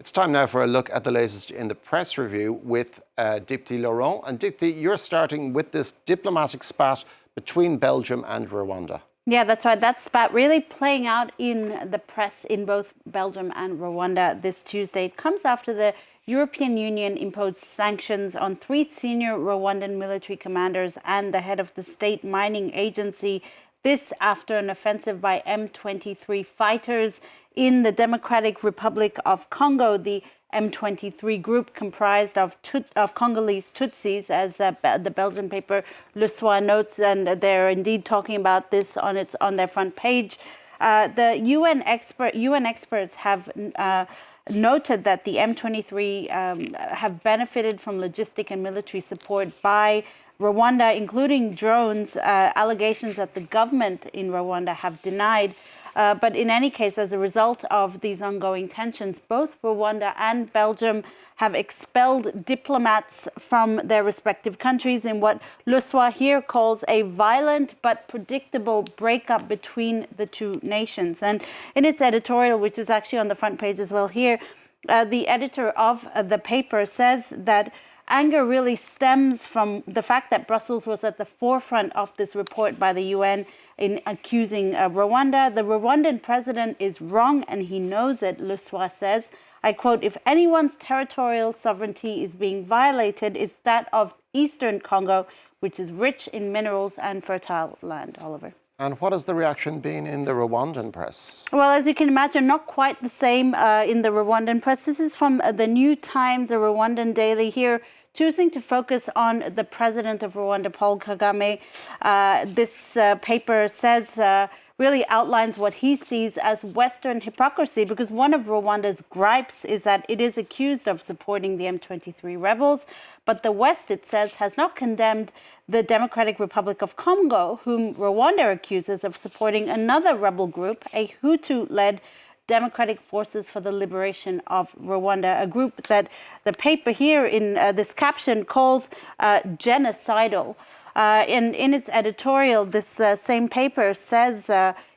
It's time now for a look at the latest in the press review with Dipti Laurent. And Dipti, you're starting with this diplomatic spat between Belgium and Rwanda. Yeah, that's right. That spat really playing out in the press in both Belgium and Rwanda this Tuesday. It comes after the European Union imposed sanctions on 3 senior Rwandan military commanders and the head of the state mining agency. This after an offensive by M23 fighters in the Democratic Republic of Congo. The M23 group comprised of Congolese Tutsis, as the Belgian paper Le Soir notes, and they're indeed talking about this on their front page. The UN experts have noted that the M23 have benefited from logistic and military support by Rwanda, including drones, allegations that the government in Rwanda have denied. But in any case, as a result of these ongoing tensions, both Rwanda and Belgium have expelled diplomats from their respective countries in what Le Soir here calls a violent but predictable breakup between the two nations. And in its editorial, which is actually on the front page as well here, the editor of the paper says that anger really stems from the fact that Brussels was at the forefront of this report by the UN in accusing Rwanda. The Rwandan president is wrong and he knows it, Le Soir says. I quote, "If anyone's territorial sovereignty is being violated, it's that of Eastern Congo, which is rich in minerals and fertile land." Oliver. And what has the reaction been in the Rwandan press? Well, as you can imagine, not quite the same in the Rwandan press. This is from the New Times, a Rwandan daily here, choosing to focus on the president of Rwanda, Paul Kagame. This paper says, really outlines what he sees as Western hypocrisy, because one of Rwanda's gripes is that it is accused of supporting the M23 rebels. But the West, it says, has not condemned the Democratic Republic of Congo, whom Rwanda accuses of supporting another rebel group, a Hutu-led Democratic Forces for the Liberation of Rwanda, a group that the paper here in this caption calls genocidal. In its editorial, this same paper says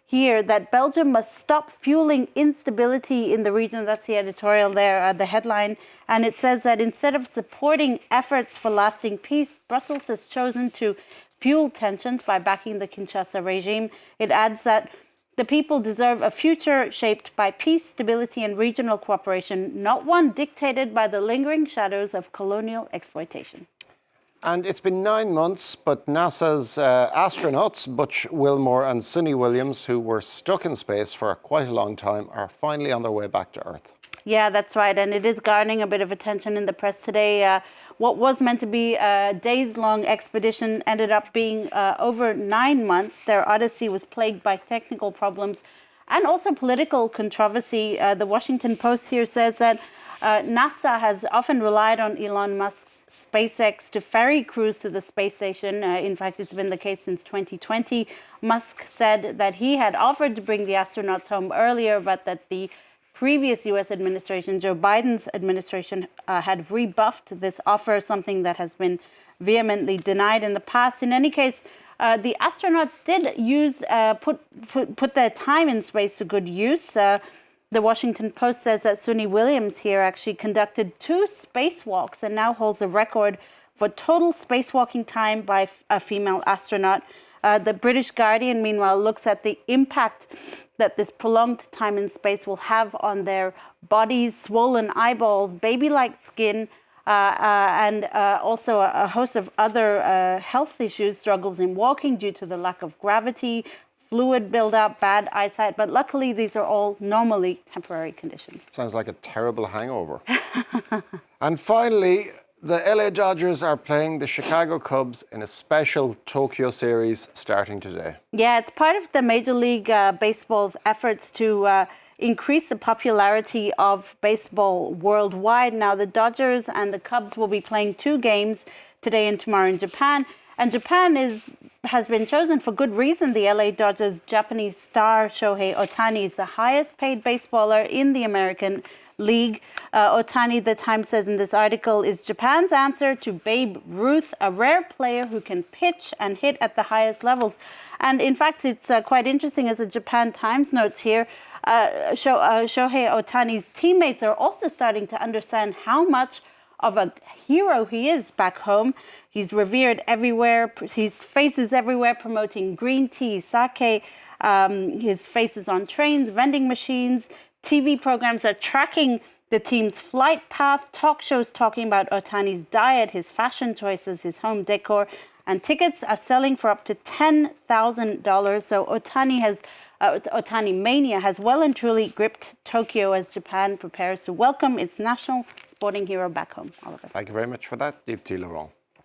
here that Belgium must stop fueling instability in the region. That's the editorial there, the headline. And it says that instead of supporting efforts for lasting peace, Brussels has chosen to fuel tensions by backing the Kinshasa regime. It adds that the people deserve a future shaped by peace, stability, and regional cooperation, not one dictated by the lingering shadows of colonial exploitation. And it's been 9 months, but NASA's astronauts, Butch Wilmore and Suni Williams, who were stuck in space for quite a long time, are finally on their way back to Earth. Yeah, that's right. And it is garnering a bit of attention in the press today. What was meant to be a days-long expedition ended up being over 9 months. Their odyssey was plagued by technical problems and also political controversy. The Washington Post here says that NASA has often relied on Elon Musk's SpaceX to ferry crews to the space station. In fact, it's been the case since 2020. Musk said that he had offered to bring the astronauts home earlier, but that the previous U.S. administration, Joe Biden's administration, had rebuffed this offer, something that has been vehemently denied in the past. In any case, the astronauts did put their time in space to good use. The Washington Post says that Suni Williams here actually conducted 2 spacewalks and now holds a record for total spacewalking time by a female astronaut. The British Guardian, meanwhile, looks at the impact that this prolonged time in space will have on their bodies, swollen eyeballs, baby-like skin, and also a host of other health issues, struggles in walking due to the lack of gravity, fluid buildup, bad eyesight. But luckily, these are all normally temporary conditions. Sounds like a terrible hangover. And finally, the LA Dodgers are playing the Chicago Cubs in a special Tokyo series starting today. Yeah, it's part of the Major League Baseball's efforts to increase the popularity of baseball worldwide. Now, the Dodgers and the Cubs will be playing 2 games today and tomorrow in Japan. And Japan has been chosen for good reason. The LA Dodgers' Japanese star Shohei Ohtani is the highest paid baseballer in the American League. Ohtani, the Times says in this article, is Japan's answer to Babe Ruth, a rare player who can pitch and hit at the highest levels. And in fact, it's quite interesting, as the Japan Times notes here, Shohei Ohtani's teammates are also starting to understand how much of a hero he is back home. He's revered everywhere. His face is everywhere, promoting green tea, sake. His face is on trains, vending machines. TV programs are tracking the team's flight path. Talk shows talking about Ohtani's diet, his fashion choices, his home decor. And tickets are selling for up to $10,000. So Ohtani mania has well and truly gripped Tokyo as Japan prepares to welcome its national sporting hero back home. Oliver. Thank you very much for that, Deepti Laurent.